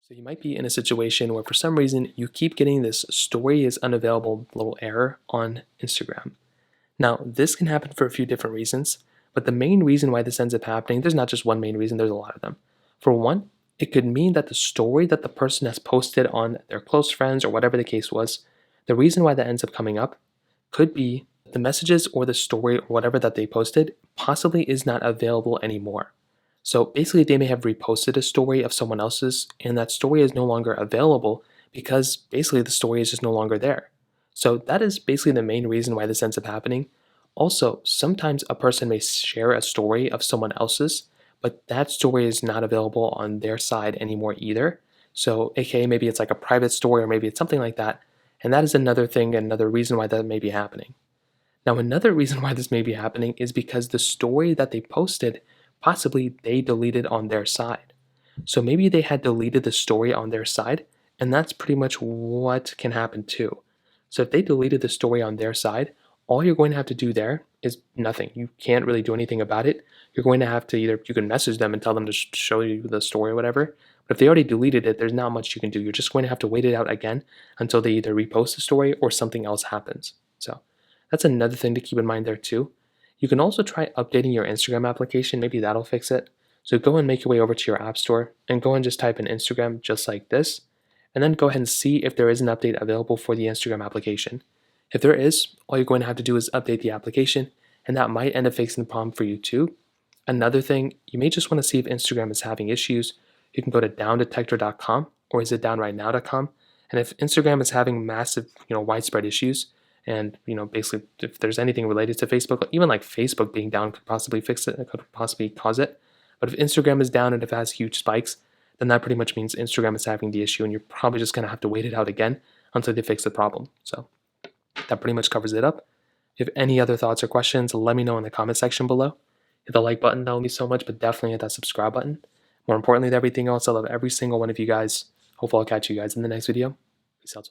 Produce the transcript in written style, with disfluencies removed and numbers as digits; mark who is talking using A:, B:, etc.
A: So you might be in a situation where for some reason you keep getting this story is unavailable little error on Instagram. Now, this can happen for a few different reasons, but the main reason why this ends up happening, there's not just one main reason, there's a lot of them. For one, it could mean that the story that the person has posted on their close friends or whatever the case was, the reason why that ends up coming up could be the messages or the story or whatever that they posted possibly is not available anymore. So basically, they may have reposted a story of someone else's, and that story is no longer available because basically the story is just no longer there. So that is basically the main reason why this ends up happening. Also, sometimes a person may share a story of someone else's, but that story is not available on their side anymore either. So, aka maybe it's like a private story or maybe it's something like that. And that is another thing, another reason why that may be happening. Now, another reason why this may be happening is because the story that they posted, possibly they deleted on their side. So maybe they had deleted the story on their side, and that's pretty much what can happen too. So if they deleted the story on their side, all you're going to have to do there is nothing. You can't really do anything about it. You're going to have to either, you can message them and tell them to show you the story or whatever. But if they already deleted it, there's not much you can do. You're just going to have to wait it out again until they either repost the story or something else happens. So that's another thing to keep in mind there too. You can also try updating your Instagram application. Maybe that'll fix it. So go and make your way over to your app store and go and just type in Instagram just like this. And then go ahead and see if there is an update available for the Instagram application. If there is, all you're going to have to do is update the application, and that might end up fixing the problem for you too. Another thing, you may just want to see if Instagram is having issues. You can go to downdetector.com or is it downrightnow.com. And if Instagram is having massive, widespread issues, and basically if there's anything related to Facebook, even like Facebook being down could possibly fix it, it could possibly cause it. But if Instagram is down and if it has huge spikes, then that pretty much means Instagram is having the issue, and you're probably just going to have to wait it out again until they fix the problem. So that pretty much covers it up. If you have any other thoughts or questions, let me know in the comment section below. Hit the like button, that will mean so much, but definitely hit that subscribe button. More importantly than everything else, I love every single one of you guys. Hopefully I'll catch you guys in the next video. Peace out.